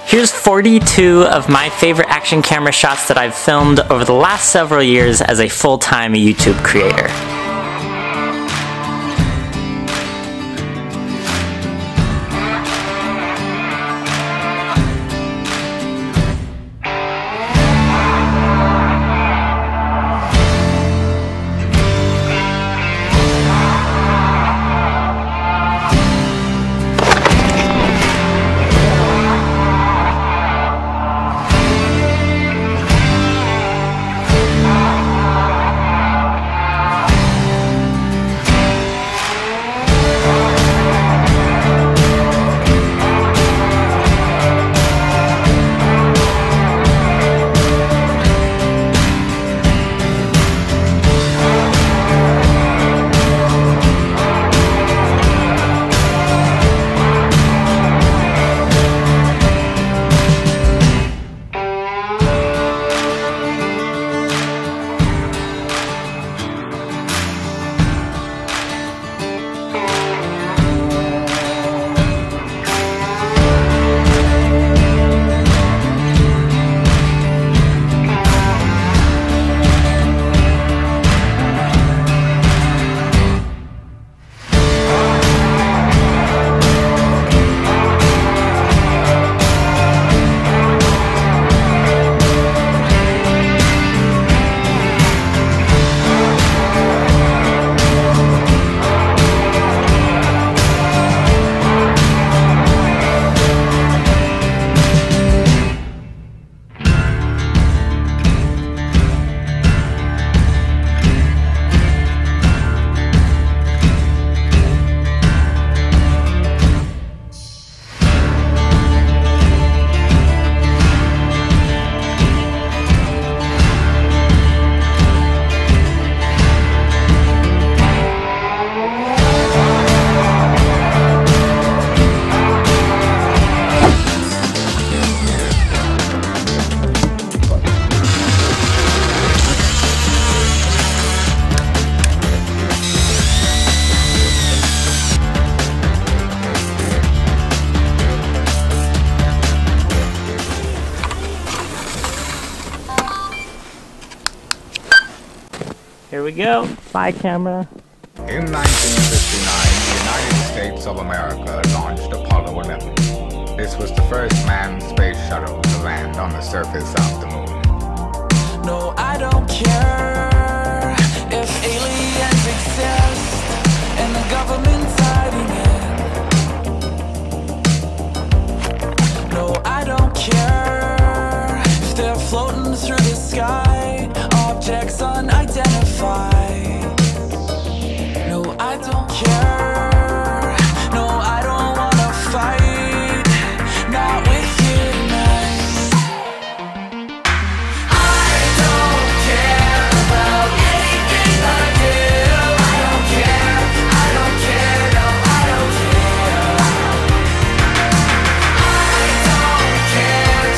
Here's 42 of my favorite action camera shots that I've filmed over the last several years as a full-time YouTube creator. Here we go. Bye, camera. In 1959, the United States of America launched Apollo 11. This was the first manned space shuttle to land on the surface of the moon. No, I don't care if aliens exist and the government's hiding it. No, I don't care if they're floating through the sky, objects unidentified. No, I don't care. No, I don't wanna fight. Not with you tonight. I don't care about anything I do. I don't care. I don't care. No, I don't care. I don't care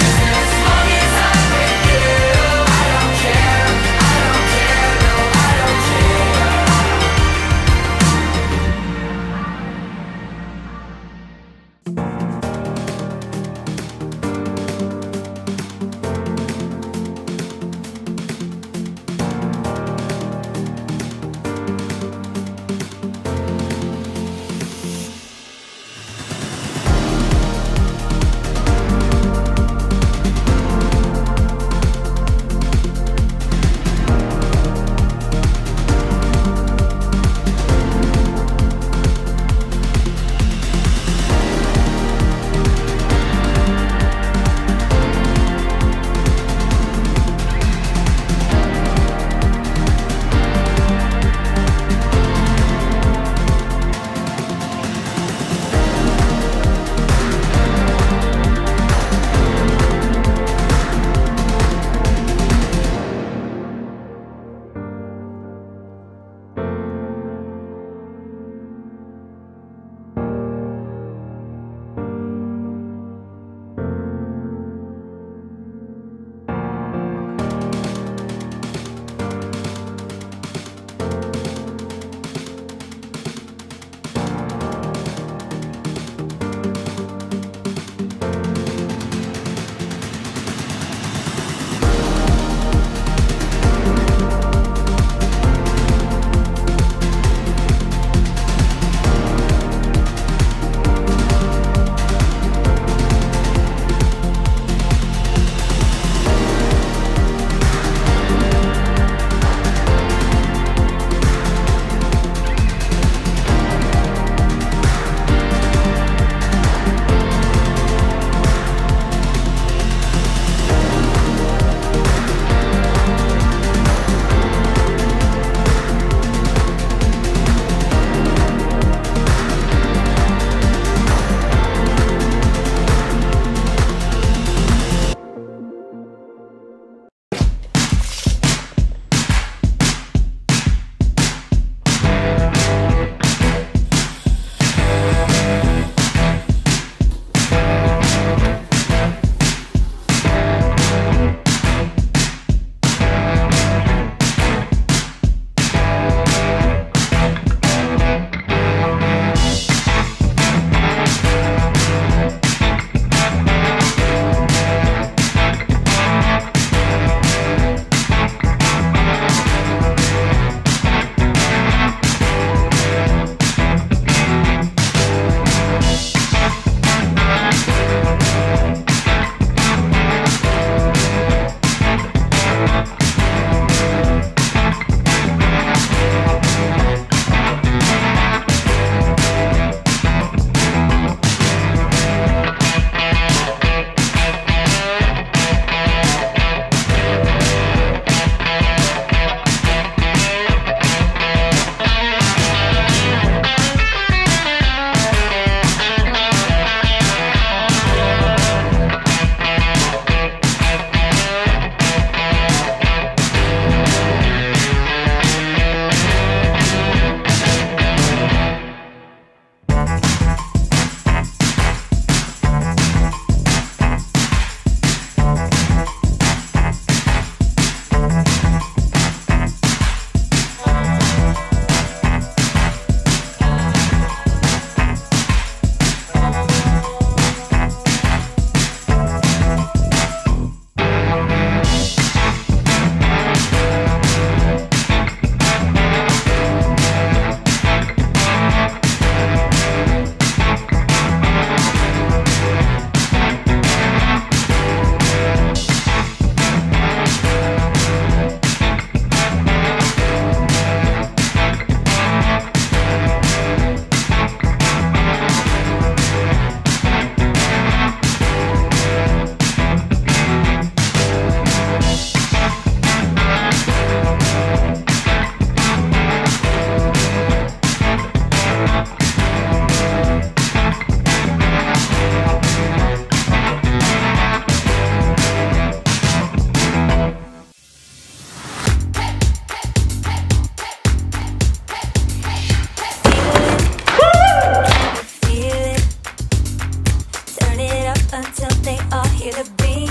killer beat.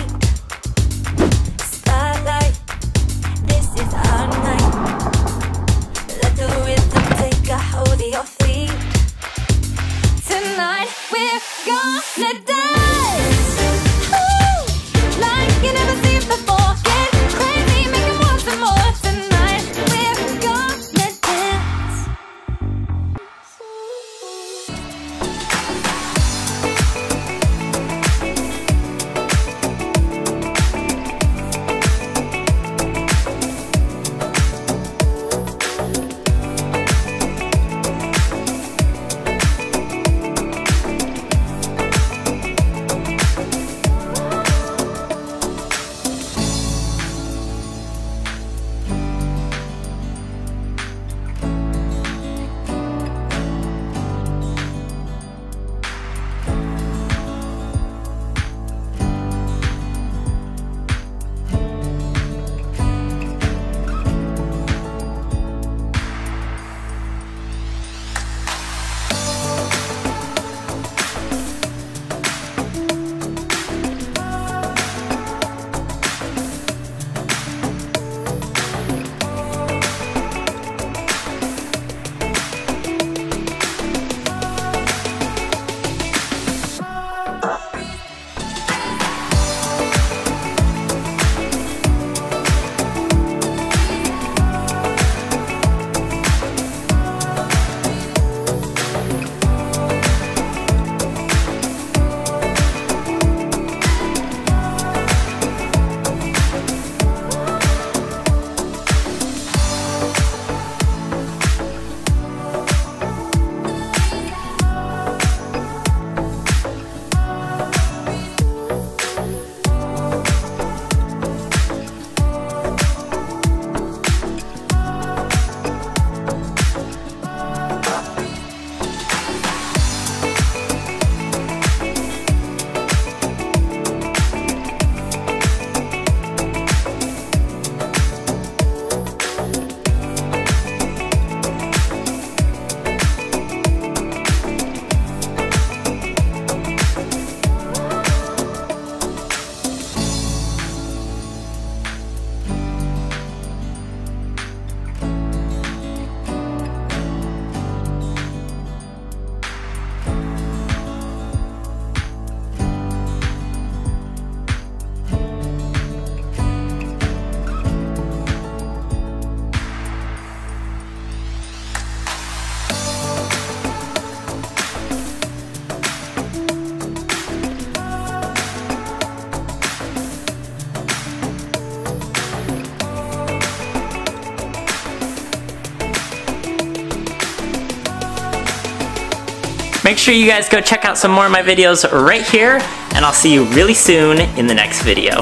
Starlight, this is our night. Let the rhythm take a hold of your feet. Tonight we're gonna dance, ooh, like you never seen before. Get crazy, make it want some more. Tonight we're gonna dance. Make sure you guys go check out some more of my videos right here, and I'll see you really soon in the next video.